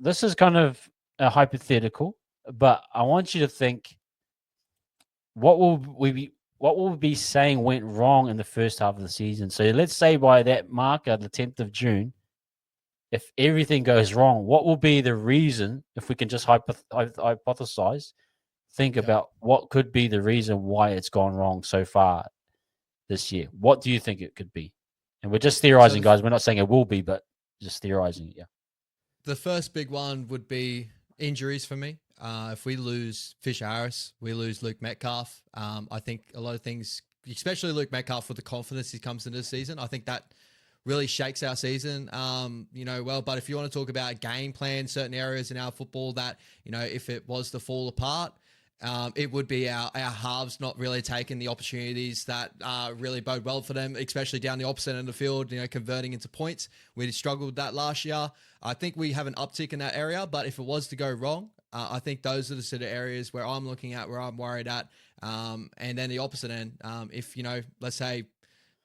this is kind of a hypothetical, but I want you to think what will we be saying went wrong in the first half of the season. So let's say by that marker, the 10th of June, if everything goes wrong, what will be the reason? If we can just hypothesize, think Yeah. about what could be the reason why it's gone wrong so far this year. What do you think it could be? And we're just So theorizing, guys. We're not saying it will be, but just theorizing. Yeah. the first big one would be injuries for me. If we lose Fisher Harris, we lose Luke Metcalf. I think a lot of things, especially Luke Metcalf, with the confidence he comes into the season, I think that really shakes our season. But if you want to talk about game plan, certain areas in our football that, if it was to fall apart, it would be our halves not really taking the opportunities that really bode well for them, especially down the opposite end of the field, converting into points. We struggled with that last year. I think we have an uptick in that area, but if it was to go wrong, I think those are the sort of areas where I'm looking at, where I'm worried at. And then the opposite end, if, let's say,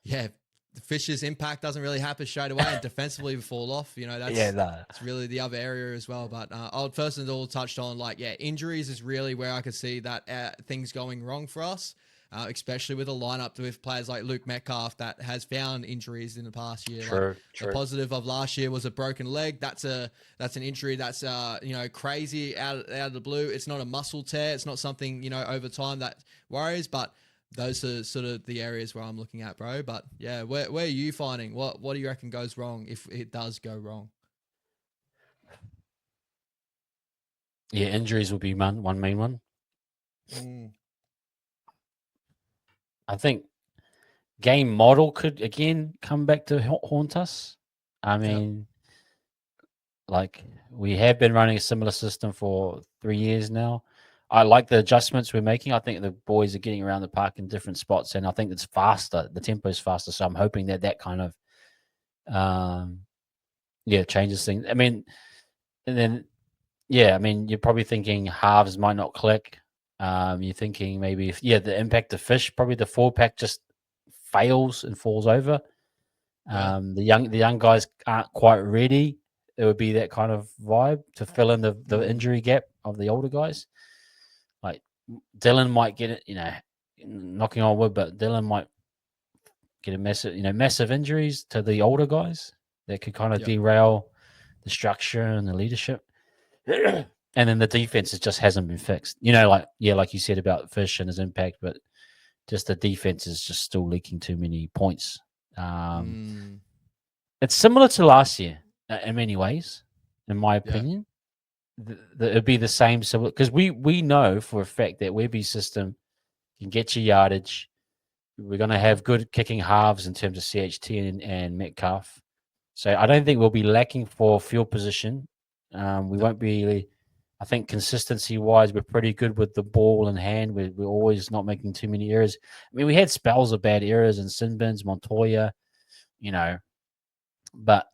yeah, the Fisher's impact doesn't really happen straight away, and defensively we fall off. Yeah. That's Nah. it's really the other area as well. But I'll first of all touched on injuries is really where I could see that things going wrong for us, especially with a lineup with players like Luke Metcalf that has found injuries in the past year. Like True. the True. positive of last year was a broken leg. That's an injury that's crazy out of the blue. It's not a muscle tear. It's not something over time that worries, but those are sort of the areas where I'm looking at, bro. But yeah, where are you finding what do you reckon goes wrong if it does go wrong? Yeah. Injuries will be one main one. Mm, I think game model could again come back to haunt us. I yep. mean, like we have been running a similar system for 3 years now. I like the adjustments we're making. I think the boys are getting around the park in different spots, and I think it's faster. The tempo is faster, so I'm hoping that kind of, um, yeah, changes things. I mean, and then yeah, I mean, you're probably thinking halves might not click. You're thinking maybe if yeah, the impact of fish, probably the 4 pack just fails and falls over. Yeah. The young guys aren't quite ready. It would be that kind of vibe to fill in the Mm, injury gap of the older guys. Like Dylan might get it, knocking on wood, but Dylan might get a massive injuries to the older guys that could kind of yep. derail the structure and the leadership. And then the defense just hasn't been fixed. Like you said about Fish and his impact, but just the defense is just still leaking too many points. Um, Mm, it's similar to last year in many ways, in my yeah. opinion. It'd be the same similar because we know for a fact that Webby's system can get you yardage. We're going to have good kicking halves in terms of CHT and Metcalf. So I don't think we'll be lacking for field position. We Yep. won't be. I think consistency wise, we're pretty good with the ball in hand. We're always not making too many errors. I mean, we had spells of bad errors in Sinbins, Montoya, you know, but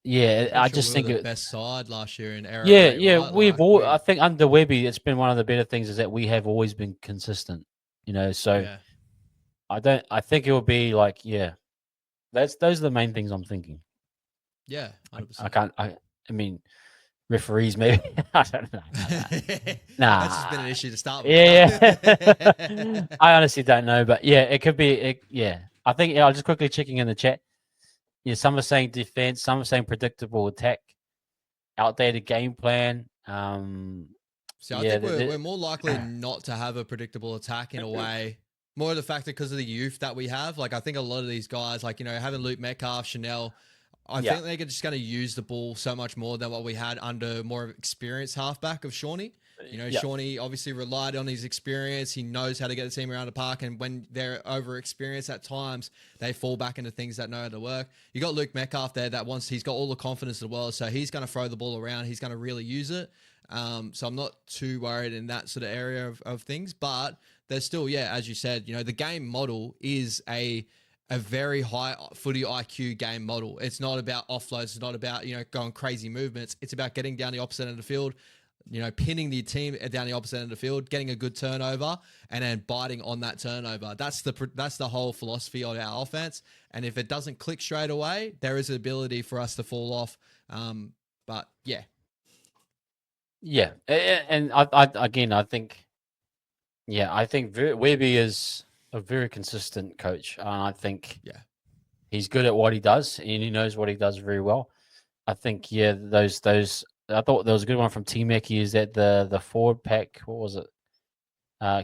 yeah, Pretty I sure just we were think the it. best side last year in error Yeah, rate, yeah, right? we've Like all. I we, think under Webby, it's been one of the better things is that we have always been consistent. So yeah, I don't. I think it will be like, yeah, those are the main things I'm thinking. yeah, I, 100%. I can't. I mean, referees maybe. I don't know. No, no. That's just been Nah. an issue to start with, Yeah, huh? yeah. I honestly don't know, but yeah, it could be. Yeah, I think I'll just quickly checking in the chat. Yeah, some are saying defense, some are saying predictable attack, outdated game plan. So I Yeah, think we're more likely not to have a predictable attack in a way. More of the factor because of the youth that we have. Like I think a lot of these guys, like having Luke Metcalf, Chanel, I yeah, think they're just going to use the ball so much more than what we had under more of experienced halfback of Shawnee. yeah, Shawnee obviously relied on his experience. He knows how to get the team around the park, and when they're over experienced at times, they fall back into things that know how to work. You got Luke Metcalf there that he's got all the confidence in the world, so he's going to throw the ball around. He's going to really use it. So I'm not too worried in that sort of area of things, but there's still, yeah, as you said, the game model is a very high footy IQ game model. It's not about offloads. It's not about, going crazy movements. It's about getting down the opposite end of the field, pinning the team down the opposite end of the field, getting a good turnover, and then biting on that turnover. That's the whole philosophy of our offense. And if it doesn't click straight away, there is an ability for us to fall off. But yeah. Yeah, and I again, I think, yeah, I think Webby is a very consistent coach, and I think Yeah. he's good at what he does, and he knows what he does very well. I think, yeah, those. I thought there was a good one from T Mackey. Is that the forward pack? What was it?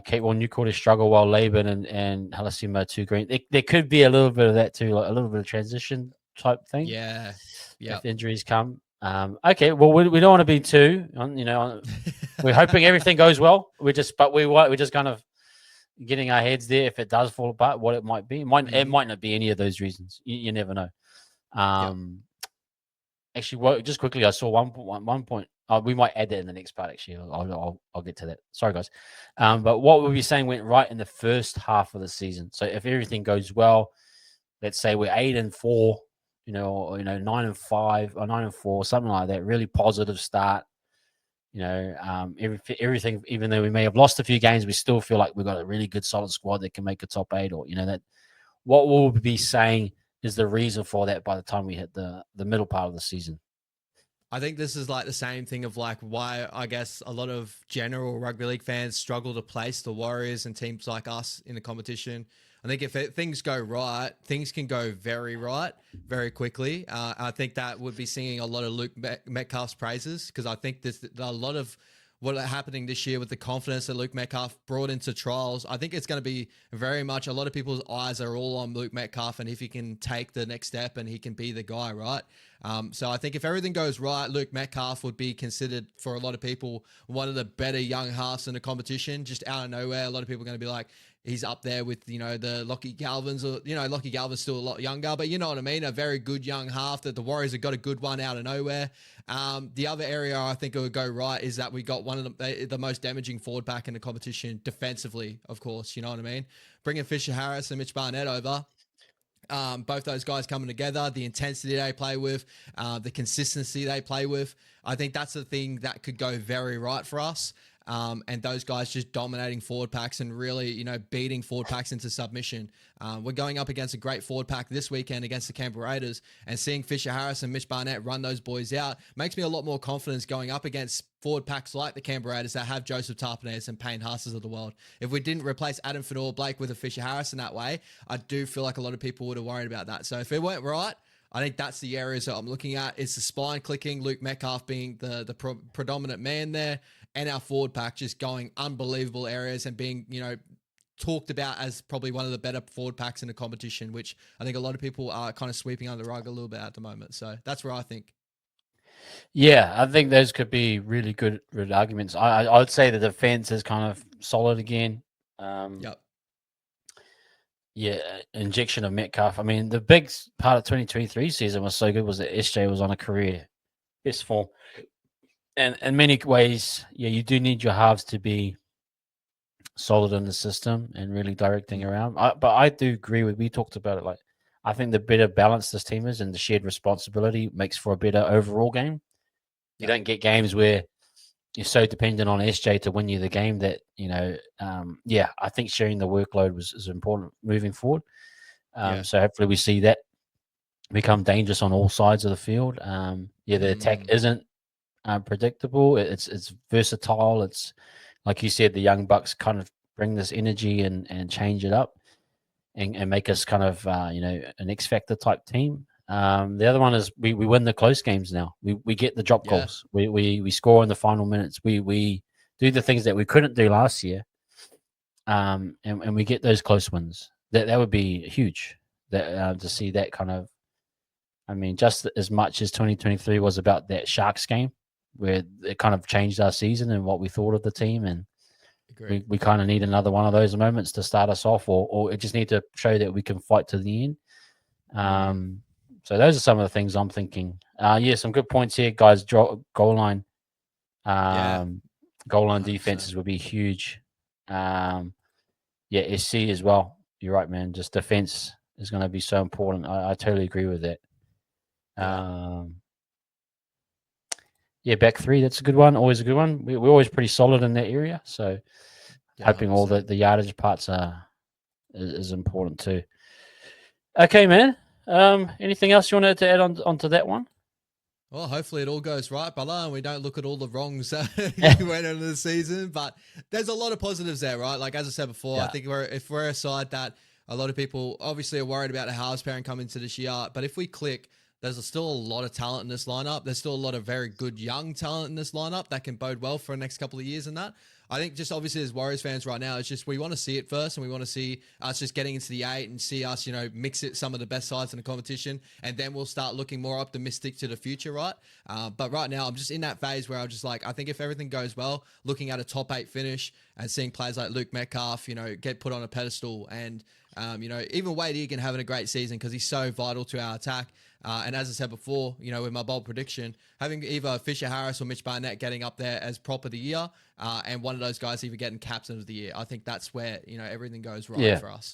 Kate Newcourt struggle while Laban and Halasima too green. There could be a little bit of that too, like a little bit of transition type thing Yeah. Yeah. if injuries come. Okay, well we don't want to be too, we're hoping everything goes well. We're just kind of getting our heads there. If it does fall apart, what it might be, it might not be any of those reasons. You never know. Yep. Actually, just quickly, I saw one point. We might add that in the next part. Actually, I'll get to that. Sorry, guys. But what we were saying went right in the first half of the season. So if everything goes well, let's say we're 8-4, or 9-5 or 9-4, something like that. Really positive start. Everything. Even though we may have lost a few games, we still feel like we've got a really good, solid squad that can make a top 8. Or that what we'll be saying is the reason for that by the time we hit the middle part of the season. I think this is like the same thing of like why I guess a lot of general rugby league fans struggle to place the Warriors and teams like us in the competition. I think if things go right, things can go very right very quickly. I think that would be singing a lot of Luke Metcalf's praises because I think there's a lot of what are happening this year with the confidence that Luke Metcalf brought into trials. I think it's going to be very much a lot of people's eyes are all on Luke Metcalf and if he can take the next step and he can be the guy, right? So I think if everything goes right, Luke Metcalf would be considered for a lot of people one of the better young halves in the competition. Just out of nowhere, a lot of people are going to be like, he's up there with, the Lockie Galvins, or, Lockie Galvin's still a lot younger, but you know what I mean? A very good young half that the Warriors have got a good one out of nowhere. The other area I think it would go right is that we got one of the most damaging forward pack in the competition defensively, of course, you know what I mean? Bringing Fisher Harris and Mitch Barnett over. Both those guys coming together, the intensity they play with, the consistency they play with. I think that's the thing that could go very right for us. And those guys just dominating forward packs and really, beating forward packs into submission. We're going up against a great forward pack this weekend against the Canberra Raiders, and seeing Fisher Harris and Mitch Barnett run those boys out makes me a lot more confidence going up against forward packs like the Canberra Raiders that have Joseph Tarpanese and Payne Haas's of the world. If we didn't replace Adam Fanor-Blake with a Fisher Harris in that way, I do feel like a lot of people would have worried about that. So if it went right, I think that's the areas that I'm looking at. It's the spine clicking, Luke Metcalf being the predominant man there, and our forward pack just going unbelievable areas and being, talked about as probably one of the better forward packs in the competition, which I think a lot of people are kind of sweeping under the rug a little bit at the moment. So that's where I think. Yeah, I think those could be really good arguments. I would say the defense is kind of solid again. Yep. Yeah, injection of Metcalf. I mean, the big part of 2023 season was so good was that SJ was on a career best form. And in many ways, yeah, you do need your halves to be solid in the system and really directing around. But I do agree with, we talked about it, like, I think the better balance this team is and the shared responsibility makes for a better overall game. You don't get games where you're so dependent on SJ to win you the game that, I think sharing the workload is important moving forward. So hopefully we see that become dangerous on all sides of the field. The attack isn't predictable. It's versatile. It's like you said, the young bucks kind of bring this energy and change it up and make us kind of an X Factor type team. The other one is we win the close games now. We get the drop goals. We score in the final minutes. We do the things that we couldn't do last year. And we get those close wins. That would be huge. That to see that kind of. I mean, just as much as 2023 was about that Sharks game, where it kind of changed our season and what we thought of the team, and we kind of need another one of those moments to start us off, or it just need to show that we can fight to the end. So those are some of the things I'm thinking. Some good points here, guys. Goal line, goal line 100%. Defenses would be huge. SC as well. You're right, man. Just defense is going to be so important. I totally agree with that. Back three, that's a good one. Always a good one. We're always pretty solid in that area. So hoping 100%. All the yardage parts is important too. Okay, man. Anything else you wanted to add onto that one? Well, hopefully it all goes right, brother, and we don't look at all the wrongs you went into the season. But there's a lot of positives there, right? Like as I said before, I Yeah. think if we're a side that a lot of people obviously are worried about a house parent coming to this year, but if we click, there's still a lot of talent in this lineup. There's still a lot of very good young talent in this lineup that can bode well for the next couple of years and that. I think just obviously as Warriors fans right now, it's just we want to see it first, and we want to see us just getting into the 8 and see us, mix it some of the best sides in the competition, and then we'll start looking more optimistic to the future, right? But right now, I'm just in that phase where I'm just like, I think if everything goes well, looking at a top 8 finish and seeing players like Luke Metcalf, get put on a pedestal, and even Wade Egan having a great season because he's so vital to our attack. And as I said before, with my bold prediction, having either Fisher Harris or Mitch Barnett getting up there as prop of the year, and one of those guys even getting captain of the year, I think that's where everything goes right Yeah. for us.